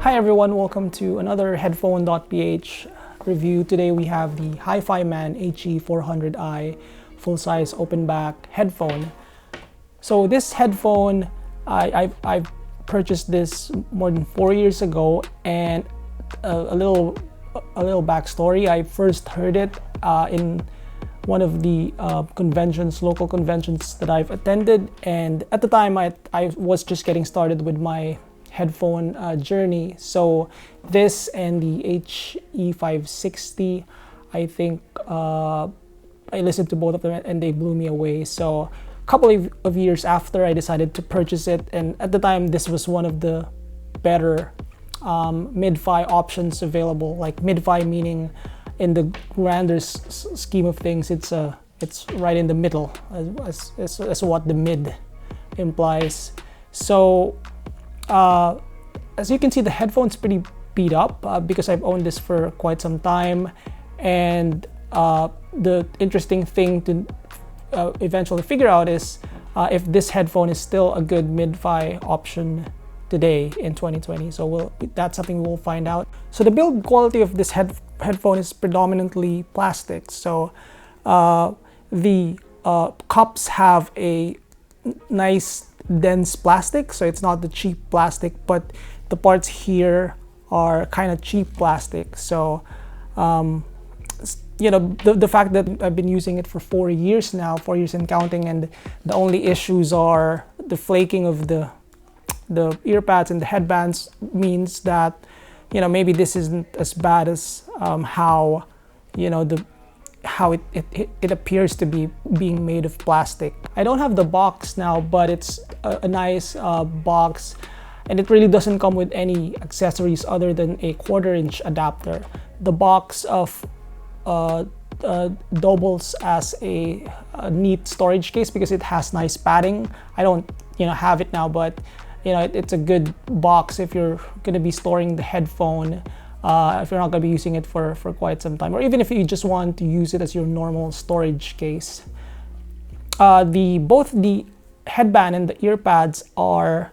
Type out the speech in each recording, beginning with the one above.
Hi everyone, welcome to another headphone.ph review. Today we have the Hifiman HE400i full-size open-back headphone. So this headphone, I've purchased this more than 4 years ago, and a little backstory. I first heard it in one of the local conventions that I've attended, and at the time I was just getting started with my headphone journey. So this and the HE560, I think I listened to both of them and they blew me away. So a couple of years after, I decided to purchase it, and at the time this was one of the better mid-fi options available. Like mid-fi meaning, in the grander scheme of things, it's right in the middle as what the mid implies. So as you can see, the headphone's pretty beat up because I've owned this for quite some time, and the interesting thing to eventually figure out is if this headphone is still a good mid-fi option today in 2020. So that's something we'll find out. So the build quality of this headphone is predominantly plastic. So the cups have a nice dense plastic, so it's not the cheap plastic, but the parts here are kind of cheap plastic. So you know, the fact that I've been using it for 4 years now, 4 years and counting, and the only issues are the flaking of the ear pads and the headbands, means that, you know, maybe this isn't as bad as how, you know, how it appears to be being made of plastic. I don't have the box now, but it's a nice box, and it really doesn't come with any accessories other than a 1/4-inch adapter. The box doubles as a neat storage case because it has nice padding. I don't, you know, have it now, but you know, it's a good box if you're going to be storing the headphone. If you're not going to be using it for quite some time, or even if you just want to use it as your normal storage case. Both the headband and the ear pads are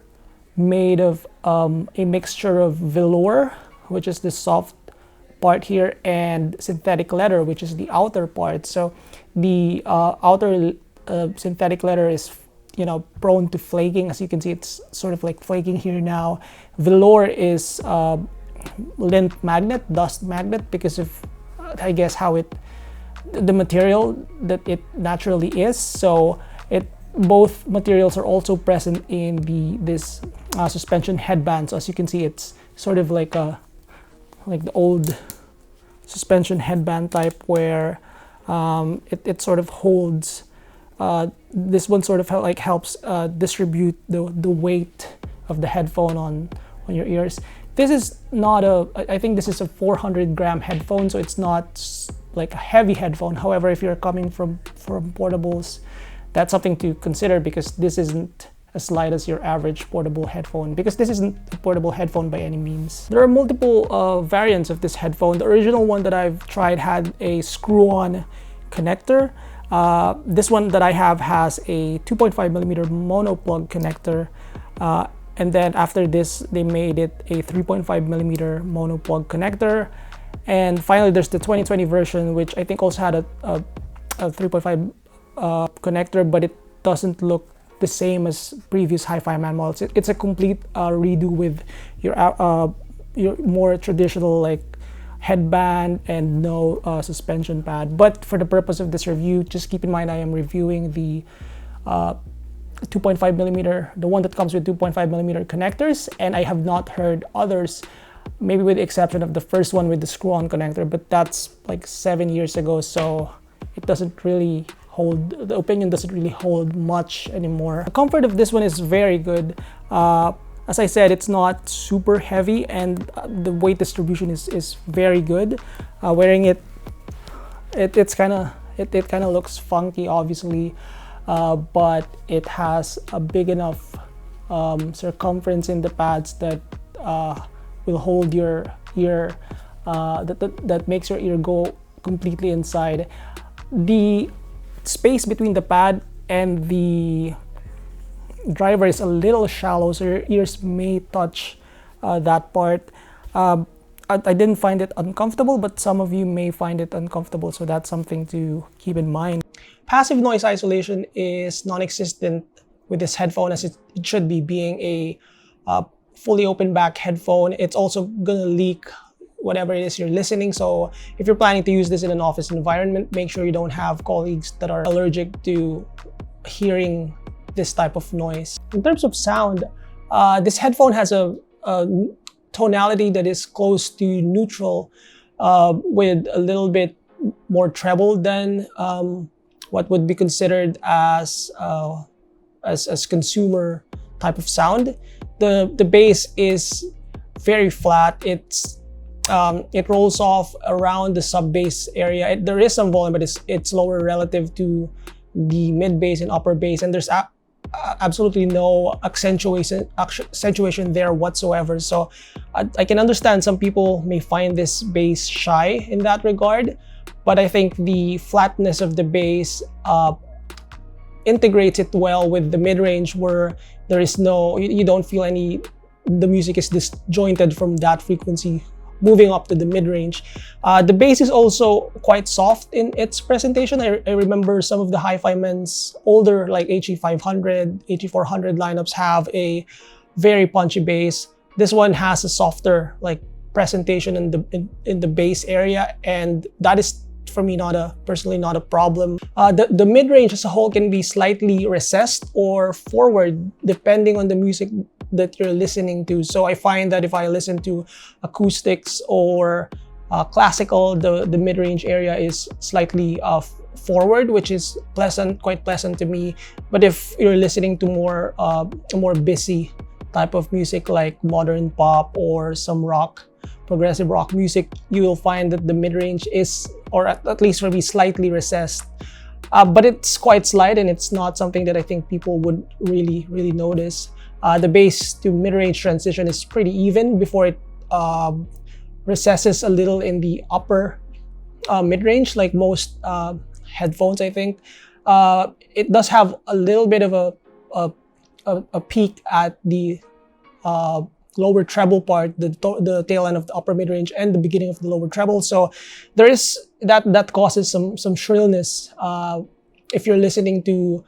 made of a mixture of velour, which is the soft part here, and synthetic leather, which is the outer part. So the outer synthetic leather is, you know, prone to flaking. As you can see, it's sort of like flaking here now. Velour is lint magnet, dust magnet, because of I guess how the material that it naturally is. So both materials are also present in this suspension headband. So as you can see, it's sort of like the old suspension headband type, where it sort of holds. This one sort of helps distribute the weight of the headphone on your ears. This is not I think this is a 400-gram headphone, so it's not like a heavy headphone. However, if you're coming from portables, that's something to consider, because this isn't as light as your average portable headphone, because this isn't a portable headphone by any means. There are multiple variants of this headphone. The original one that I've tried had a screw-on connector. This one that I have has a 2.5mm mono plug connector, and then after this they made it a 3.5mm mono plug connector, and finally there's the 2020 version, which I think also had a 3.5 connector, but it doesn't look the same as previous Hifiman models. It's a complete redo with your more traditional like headband and no suspension pad. But for the purpose of this review, just keep in mind I am reviewing the 2.5mm, the one that comes with 2.5mm connectors, and I have not heard others, maybe with the exception of the first one with the screw-on connector, but that's like 7 years ago, so it doesn't really hold, the opinion doesn't really hold much anymore. The comfort of this one is very good. As I said, it's not super heavy, and the weight distribution is very good. Wearing it, it kind of looks funky, obviously, but it has a big enough circumference in the pads that will hold your ear, that makes your ear go completely inside. The space between the pad and the driver is a little shallow, so your ears may touch that part. I didn't find it uncomfortable, but some of you may find it uncomfortable, so that's something to keep in mind. Passive noise isolation is non-existent with this headphone, as it should be, being a fully open back headphone. It's also gonna leak whatever it is you're listening. So if you're planning to use this in an office environment, make sure you don't have colleagues that are allergic to hearing this type of noise. In terms of sound, this headphone has a tonality that is close to neutral, with a little bit more treble than what would be considered as consumer type of sound. The bass is very flat. It rolls off around the sub bass area. There is some volume, but it's lower relative to the mid bass and upper bass, and there's absolutely no accentuation there whatsoever. So I can understand some people may find this bass shy in that regard, but I think the flatness of the bass integrates it well with the mid-range, where there is no, you don't feel the music is disjointed from that frequency moving up to the mid-range. The bass is also quite soft in its presentation. I remember some of the Hifiman's older, like HE500, HE400 lineups have a very punchy bass. This one has a softer presentation in the bass area, and that is for me personally not a problem. The mid-range as a whole can be slightly recessed or forward depending on the music that you're listening to. So I find that if I listen to acoustics or classical, the mid-range area is slightly forward, which is quite pleasant to me. But if you're listening to more busy type of music like modern pop or some rock, progressive rock music, you will find that the mid-range is, or at least for me, slightly recessed. But it's quite slight, and it's not something that I think people would really notice. The bass to mid-range transition is pretty even before it recesses a little in the upper mid-range, like most headphones, I think. It does have a little bit of a peak at the lower treble part, the tail end of the upper mid-range and the beginning of the lower treble. So there is that causes some shrillness if you're listening to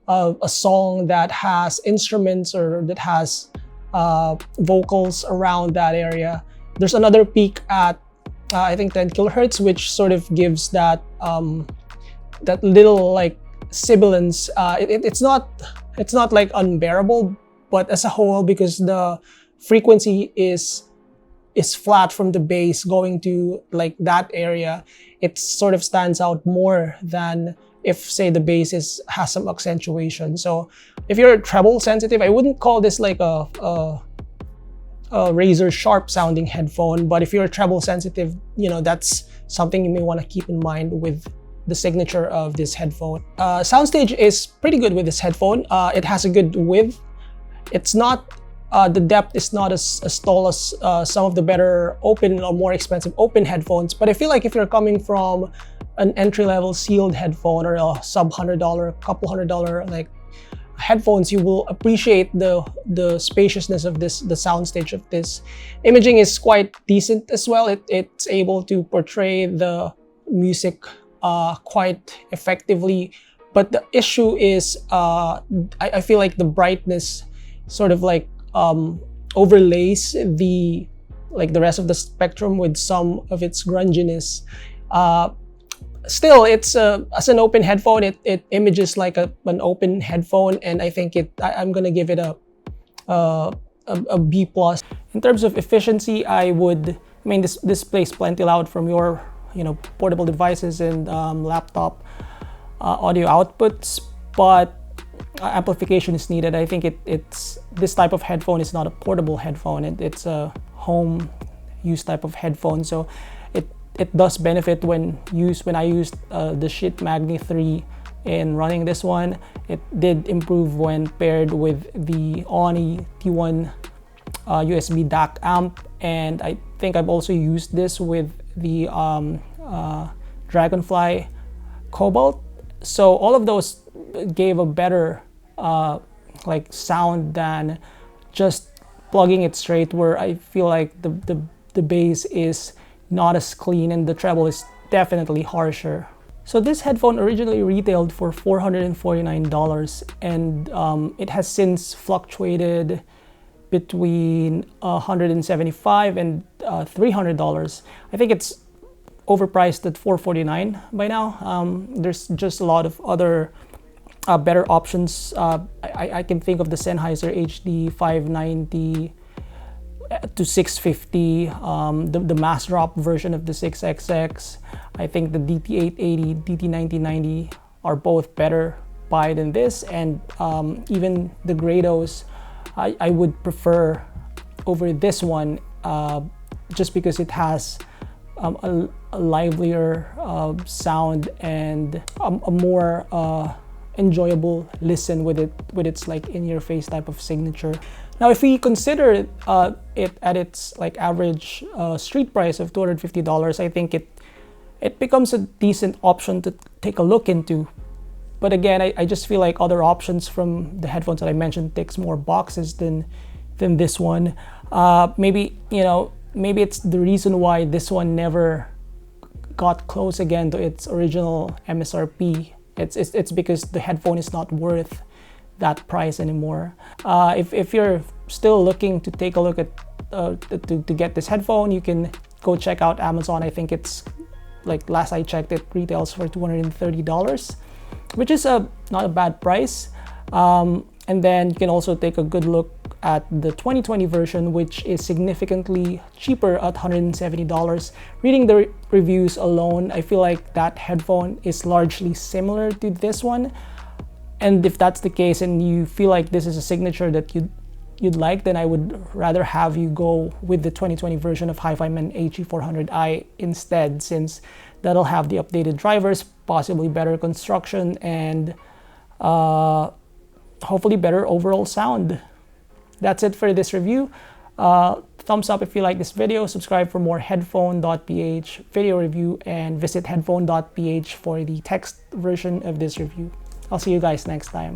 a song that has instruments or that has vocals around that area. There's another peak at I think 10 kilohertz, which sort of gives that little sibilance. It's not like unbearable, but as a whole, because the frequency is flat from the bass going to that area, it sort of stands out more than if, say, the bass has some accentuation. So if you're treble sensitive, I wouldn't call this like a razor sharp sounding headphone, but if you're treble sensitive, that's something you may want to keep in mind with the signature of this headphone. Soundstage is pretty good with this headphone. It has a good width. It's not the depth is not as tall as some of the better open or more expensive open headphones, but I feel like if you're coming from an entry-level sealed headphone or a sub $100, couple $100 headphones, you will appreciate the spaciousness of the soundstage of this. Imaging is quite decent as well. It's able to portray the music quite effectively, but the issue is I feel like the brightness sort of overlays the rest of the spectrum with some of its grunginess. Still, it's as an open headphone, it images like an open headphone, and I think I'm gonna give it a B+. In terms of efficiency, this plays plenty loud from your portable devices and laptop audio outputs, but amplification is needed. I think this type of headphone is not a portable headphone. It's a home use type of headphone, so it does benefit when I used the Schiit Magni 3 in running this one. It did improve when paired with the Oni T1 USB DAC amp, and I think I've also used this with the Dragonfly Cobalt. So all of those gave a better sound than just plugging it straight, where I feel like the bass is not as clean and the treble is definitely harsher. So this headphone originally retailed for $449, and it has since fluctuated between $175 and $300. I think it's overpriced at $449 by now. There's just a lot of other better options. I can think of the Sennheiser HD590 to 650, the mass drop version of the 6XX. I think the DT880, DT1990 are both better buy than this, and even the Grados I would prefer over this one, just because it has a livelier sound and a more enjoyable listen with its like in-your-face type of signature. Now, if we consider it at its like average street price of $250, I think it becomes a decent option to take a look into. But again, I just feel like other options from the headphones that I mentioned ticks more boxes than this one. Maybe, you know, maybe it's the reason why this one never got close again to its original MSRP. It's because the headphone is not worth that price anymore. If you're still looking to take a look at to get this headphone, you can go check out Amazon. I think it's, like, last I checked, it retails for $230, which is not a bad price. And then you can also take a good look at the 2020 version, which is significantly cheaper at $170. Reading the reviews alone, I feel like that headphone is largely similar to this one. And if that's the case and you feel like this is a signature that you'd like, then I would rather have you go with the 2020 version of Hifiman HE400i instead, since that'll have the updated drivers, possibly better construction, and hopefully better overall sound. That's it for this review. Thumbs up if you like this video, subscribe for more headphone.ph video review, and visit headphone.ph for the text version of this review. I'll see you guys next time.